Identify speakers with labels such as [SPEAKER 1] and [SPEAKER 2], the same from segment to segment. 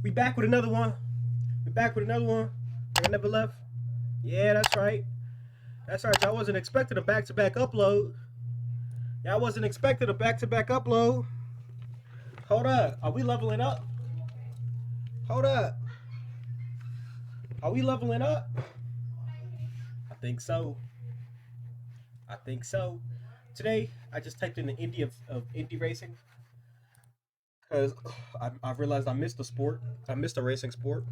[SPEAKER 1] We back with another one. We back with another one. I never left. Yeah, that's right. That's right. Y'all wasn't expecting a back-to-back upload. Y'all wasn't expecting a back-to-back upload. Hold up. Are we leveling up? Hold up. Are we leveling up? I think so. I think so. Today, I just typed in the Indy of Indy racing. Because I realized I missed a sport. I missed a racing sport.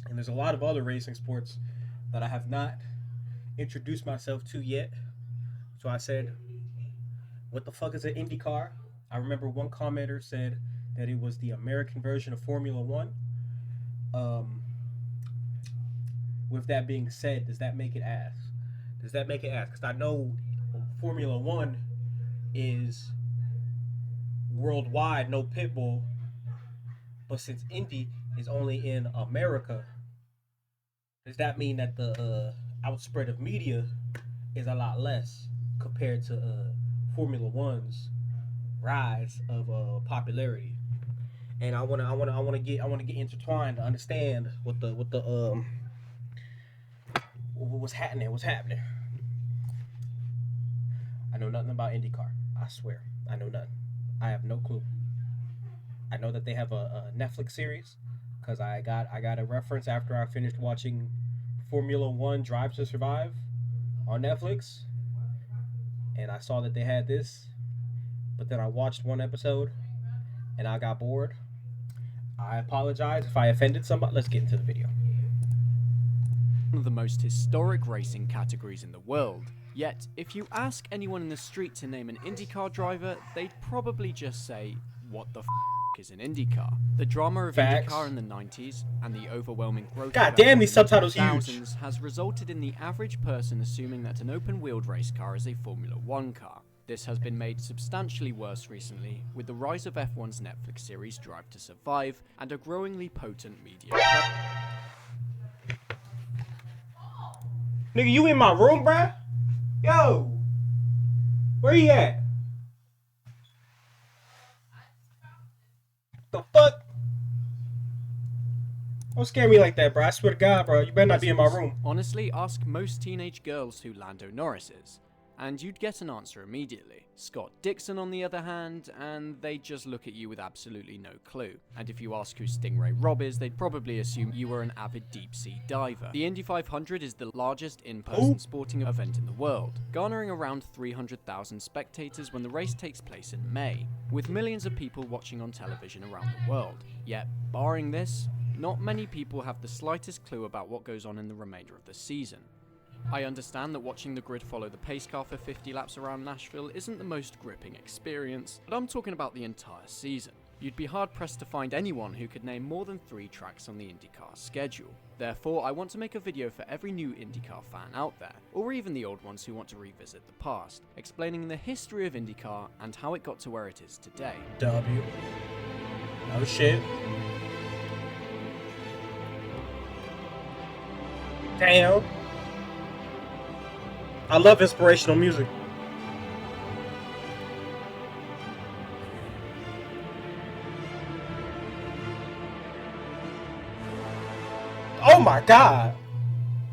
[SPEAKER 1] And there's a lot of other racing sports that I have not introduced myself to yet. So I said, what the fuck is an Indycar? I remember one commenter said that it was the American version of Formula One. With that being said, does that make it ass? Does that make it ass? Because I know Formula One is worldwide, no pit bull. But since Indy is only in America, does that mean that the outspread of media is a lot less compared to Formula One's rise of popularity? And I wanna get intertwined to understand what's happening. I know nothing about IndyCar. I swear, I know nothing. I have no clue. I know that they have a Netflix series because I got a reference after I finished watching Formula One Drive to Survive on Netflix, and I saw that they had this, but then I watched one episode and I got bored. I apologize if I offended somebody. Let's get into the video.
[SPEAKER 2] One of the most historic racing categories in the world. Yet, if you ask anyone in the street to name an IndyCar driver, they'd probably just say, what the f*** is an IndyCar? The drama of IndyCar in the 90s and the overwhelming growth
[SPEAKER 1] God damn, these subtitles
[SPEAKER 2] huge has resulted in the average person assuming that an open-wheeled race car is a Formula One car. This has been made substantially worse recently with the rise of F1's Netflix series Drive to Survive and a growingly potent media.
[SPEAKER 1] Nigga, you in my room, bruh? Yo! Where you at? The fuck? Don't scare me like that, bro. I swear to God, bro. You better not be in my room.
[SPEAKER 2] Honestly, ask most teenage girls who Lando Norris is, and you'd get an answer immediately. Scott Dixon, on the other hand, and they'd just look at you with absolutely no clue. And if you ask who Stingray Robb is, they'd probably assume you were an avid deep-sea diver. The Indy 500 is the largest in-person sporting event in the world, garnering around 300,000 spectators when the race takes place in May, with millions of people watching on television around the world. Yet, barring this, not many people have the slightest clue about what goes on in the remainder of the season. I understand that watching the grid follow the pace car for 50 laps around Nashville isn't the most gripping experience, but I'm talking about the entire season. You'd be hard-pressed to find anyone who could name more than 3 tracks on the IndyCar schedule. Therefore, I want to make a video for every new IndyCar fan out there, or even the old ones who want to revisit the past, explaining the history of IndyCar and how it got to where it is today.
[SPEAKER 1] W. Oh shit. Damn. I love inspirational music. Oh my God!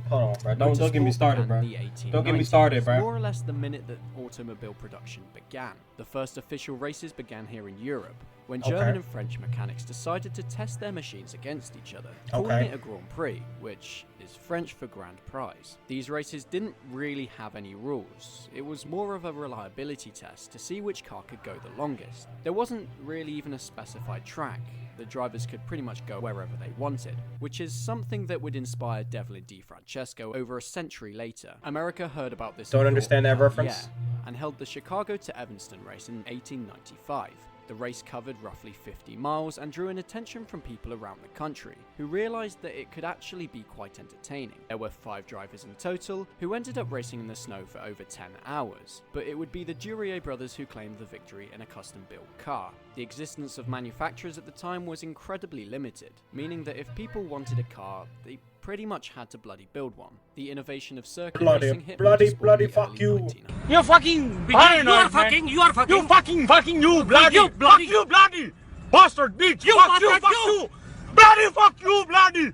[SPEAKER 1] Hold on, bro. Don't get me started, bro. Don't get me started, bro.
[SPEAKER 2] More or less the minute that automobile production began. The first official races began here in Europe, when German and French mechanics decided to test their machines against each other, calling it a Grand Prix, which is French for Grand Prize. These races didn't really have any rules. It was more of a reliability test to see which car could go the longest. There wasn't really even a specified track. The drivers could pretty much go wherever they wanted, which is something that would inspire Devlin DeFrancesco over a century later. America heard about this.
[SPEAKER 1] Don't understand that reference.
[SPEAKER 2] And held the Chicago to Evanston race in 1895. The race covered roughly 50 miles and drew an attention from people around the country, who realised that it could actually be quite entertaining. There were 5 drivers in total, who ended up racing in the snow for over 10 hours, but it would be the Duryea brothers who claimed the victory in a custom-built car. The existence of manufacturers at the time was incredibly limited, meaning that if people wanted a car, they pretty much had to bloody build one. The innovation of circuit racing hit
[SPEAKER 1] bloody fuck you.
[SPEAKER 3] You're fucking beginning, you are fucking you bloody, you bloody bastard bitch, you fuck you. Bloody fuck you, bloody!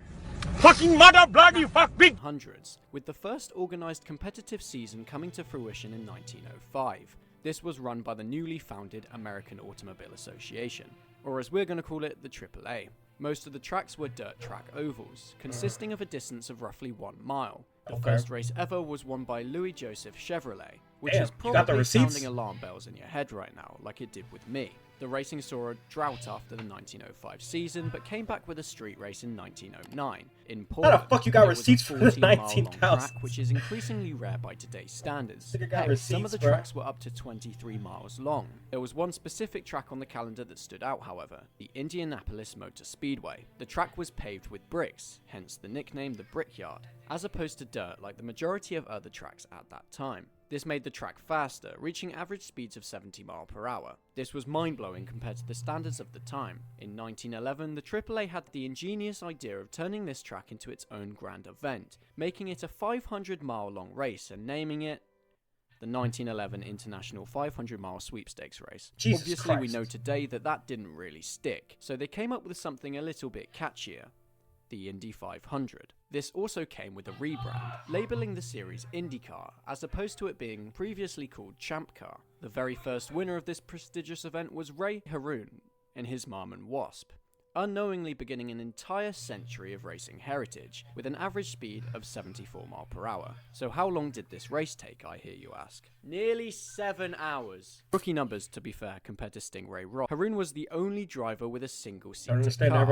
[SPEAKER 3] Fucking mother, bloody fuck, big!
[SPEAKER 2] Hundreds, with the first organised competitive season coming to fruition in 1905. This was run by the newly founded American Automobile Association, or as we're going to call it, the AAA. Most of the tracks were dirt track ovals, consisting of a distance of roughly 1 mile. The first race ever was won by Louis Joseph Chevrolet, which is probably sounding alarm bells in your head right now, like it did with me. The racing saw a drought after the 1905 season, but came back with a street race in 1909 in Poland.
[SPEAKER 1] How the fuck you got receipts for the 19,000?
[SPEAKER 2] Track, which is increasingly rare by today's standards. Heck, some of the tracks were up to 23 miles long. There was one specific track on the calendar that stood out, however, the Indianapolis Motor Speedway. The track was paved with bricks, hence the nickname the Brickyard, as opposed to dirt like the majority of other tracks at that time. This made the track faster, reaching average speeds of 70 miles per hour. This was mind-blowing compared to the standards of the time. In 1911, the AAA had the ingenious idea of turning this track into its own grand event, making it a 500-mile-long race and naming it the 1911 International 500-mile sweepstakes race. Obviously, we know today that that didn't really stick, so they came up with something a little bit catchier. The Indy 500. This also came with a rebrand, labelling the series Indycar, as opposed to it being previously called Champ Car. The very first winner of this prestigious event was Ray Harroun in his Marmon Wasp, unknowingly beginning an entire century of racing heritage, with an average speed of 74 miles per hour. So how long did this race take, I hear you ask? Nearly 7 hours. Rookie numbers, to be fair, compared to Stingray Rock. Harroun was the only driver with a single-seated car,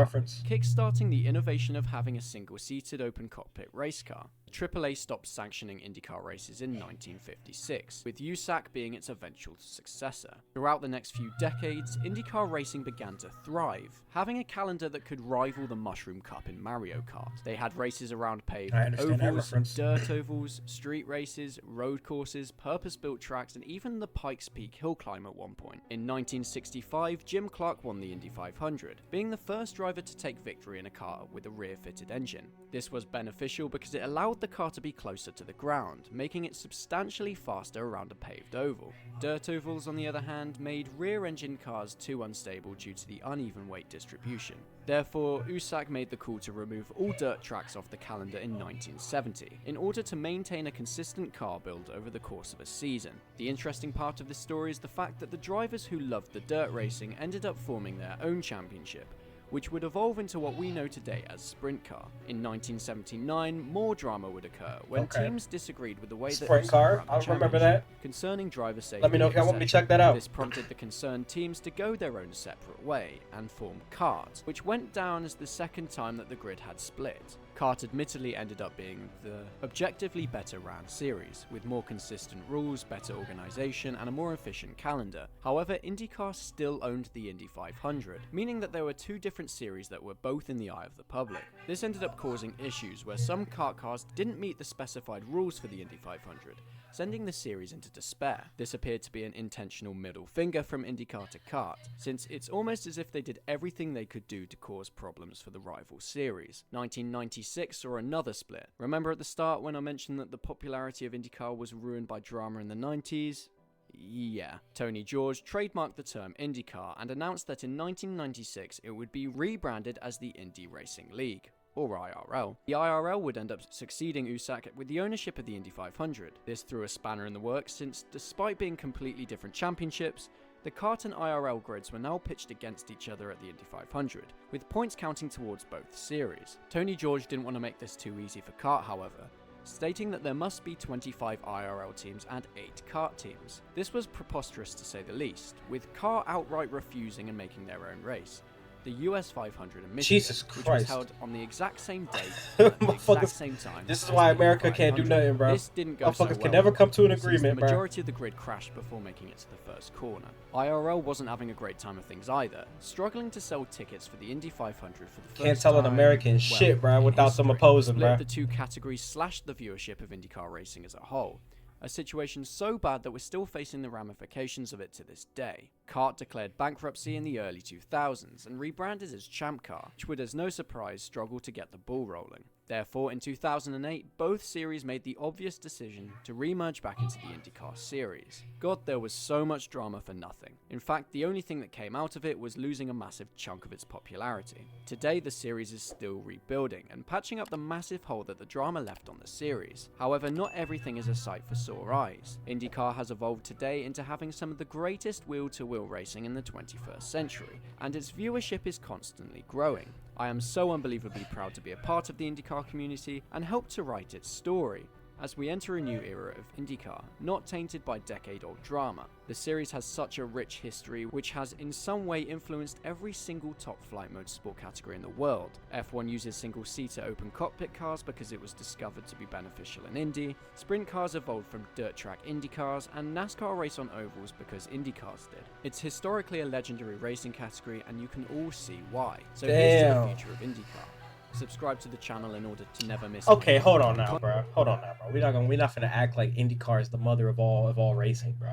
[SPEAKER 2] kickstarting the innovation of having a single-seated open cockpit race car. AAA stopped sanctioning IndyCar races in 1956, with USAC being its eventual successor. Throughout the next few decades, IndyCar racing began to thrive, having a calendar that could rival the Mushroom Cup in Mario Kart. They had races around paved ovals, dirt ovals, street races, road courses, purpose-built tracks, and even the Pikes Peak hill climb at one point. In 1965, Jim Clark won the Indy 500, being the first driver to take victory in a car with a rear-fitted engine. This was beneficial because it allowed the car to be closer to the ground, making it substantially faster around a paved oval. Dirt ovals, on the other hand, made rear-engine cars too unstable due to the uneven weight distribution. Therefore, USAC made the call to remove all dirt tracks off the calendar in 1970, in order to maintain a consistent car build over the course of a season. The interesting part of this story is the fact that the drivers who loved the dirt racing ended up forming their own championship, which would evolve into what we know today as Sprint Car. In 1979, more drama would occur when teams disagreed with the way that
[SPEAKER 1] Sprint Car, I remember that.
[SPEAKER 2] Concerning driver safety.
[SPEAKER 1] Let me know if y'all want me to check that out.
[SPEAKER 2] This prompted the concerned teams to go their own separate way and form CART, which went down as the second time that the grid had split. CART admittedly ended up being the objectively better ran series, with more consistent rules, better organisation, and a more efficient calendar. However, IndyCar still owned the Indy 500, meaning that there were two different series that were both in the eye of the public. This ended up causing issues where some kart cars didn't meet the specified rules for the Indy 500, sending the series into despair. This appeared to be an intentional middle finger from IndyCar to CART, since it's almost as if they did everything they could do to cause problems for the rival series. 1996 saw another split. Remember at the start when I mentioned that the popularity of IndyCar was ruined by drama in the 90s? Yeah. Tony George trademarked the term IndyCar and announced that in 1996 it would be rebranded as the Indy Racing League, or IRL. The IRL would end up succeeding USAC with the ownership of the Indy 500. This threw a spanner in the works since, despite being completely different championships, the CART and IRL grids were now pitched against each other at the Indy 500, with points counting towards both series. Tony George didn't want to make this too easy for CART, however, stating that there must be 25 IRL teams and 8 CART teams. This was preposterous to say the least, with CART outright refusing and making their own race. The US 500 in Michigan, which was held on the exact same date, at the exact same time.
[SPEAKER 1] This is why America can't do nothing, bro.
[SPEAKER 2] This didn't go so well.
[SPEAKER 1] Can never come to an agreement,
[SPEAKER 2] bro. The majority of the grid crashed before making it to the first corner. IRL wasn't having a great time of things either, struggling to sell tickets for the Indy 500 for the first time.
[SPEAKER 1] Can't tell an American shit, bro, without them opposing, bro.
[SPEAKER 2] The two categories slashed the viewership of IndyCar racing as a whole. A situation so bad that we're still facing the ramifications of it to this day. CART declared bankruptcy in the early 2000s and rebranded as Champ Car, which would as no surprise struggle to get the ball rolling. Therefore, in 2008, both series made the obvious decision to re-merge back into the IndyCar series. God, there was so much drama for nothing. In fact, the only thing that came out of it was losing a massive chunk of its popularity. Today, the series is still rebuilding and patching up the massive hole that the drama left on the series. However, not everything is a sight for sore eyes. IndyCar has evolved today into having some of the greatest wheel-to-wheel racing in the 21st century, and its viewership is constantly growing. I am so unbelievably proud to be a part of the IndyCar community and help to write its story, as we enter a new era of IndyCar, not tainted by decade-old drama. The series has such a rich history which has in some way influenced every single top flight motorsport category in the world. F1 uses single-seater open cockpit cars because it was discovered to be beneficial in Indy, sprint cars evolved from dirt track Indy cars, and NASCAR race on ovals because Indy cars did. It's historically a legendary racing category and you can all see why. So here's to the future of IndyCar. Subscribe to the channel in order to never miss.
[SPEAKER 1] Okay, hold on now, bro. Hold on now, bro. We're not gonna act like IndyCar is the mother of all racing, bro.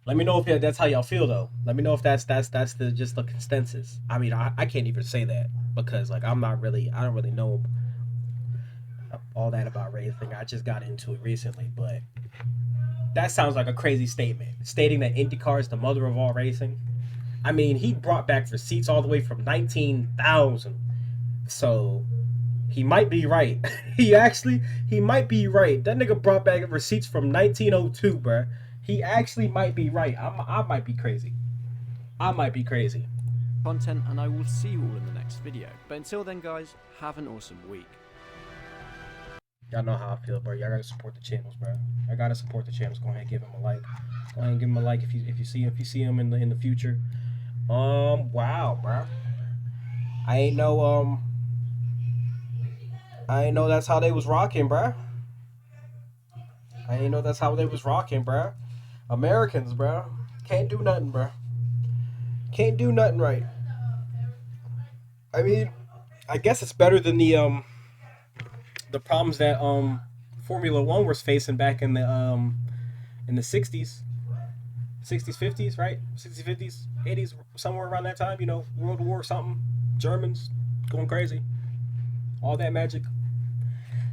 [SPEAKER 1] Let me know if that's how y'all feel, though. Let me know if that's the just the consensus. I mean, I can't even say that because like I don't really know all that about racing. I just got into it recently, but that sounds like a crazy statement. Stating that IndyCar is the mother of all racing. I mean, he brought back receipts all the way from 19,000. So he might be right. he might be right. That nigga brought back receipts from 1902, bruh. He actually might be right. I might be crazy. I might be crazy.
[SPEAKER 2] Content, and I will see you all in the next video. But until then, guys, have an awesome week.
[SPEAKER 1] Y'all know how I feel, bro. Y'all gotta support the channels, bro. I gotta support the channels. Go ahead and give him a like. Go ahead and give him a like if you see him in the future. Wow, bro. I ain't know that's how they was rocking, bruh. I ain't know that's how they was rocking, bruh. Americans, bruh. Can't do nothing, bruh. Can't do nothing right. I mean, I guess it's better than the problems that Formula One was facing back in the 60s. 60s, 50s, right? 60s, 50s, 80s, somewhere around that time, you know, World War something. Germans going crazy. All that magic.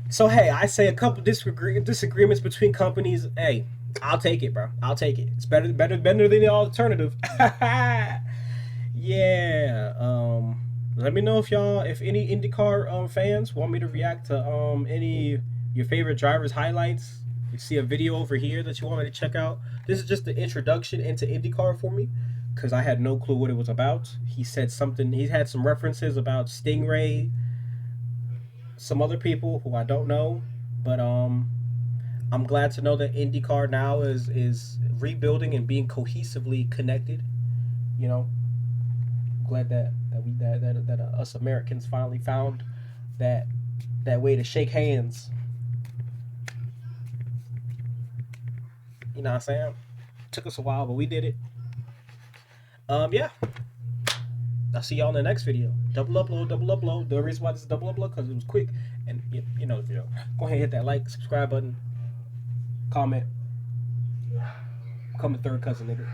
[SPEAKER 1] So hey, I say a couple disagreements between companies. Hey, I'll take it, bro. I'll take it. It's better than the alternative. Yeah. Let me know if any IndyCar fans want me to react to any your favorite drivers' highlights. You see a video over here that you want me to check out. This is just the introduction into IndyCar for me, because I had no clue what it was about. He said something. He had some references about Stingray, some other people who I don't know, but I'm glad to know that IndyCar now is rebuilding and being cohesively connected. You know, glad that us Americans finally found that way to shake hands. You know what I'm saying? Took us a while, but we did it. Yeah. I'll see y'all in the next video. Double upload. The reason why this is double upload because it was quick, and you know the video. Go ahead and hit that like, subscribe button, comment, become a third cousin, nigga.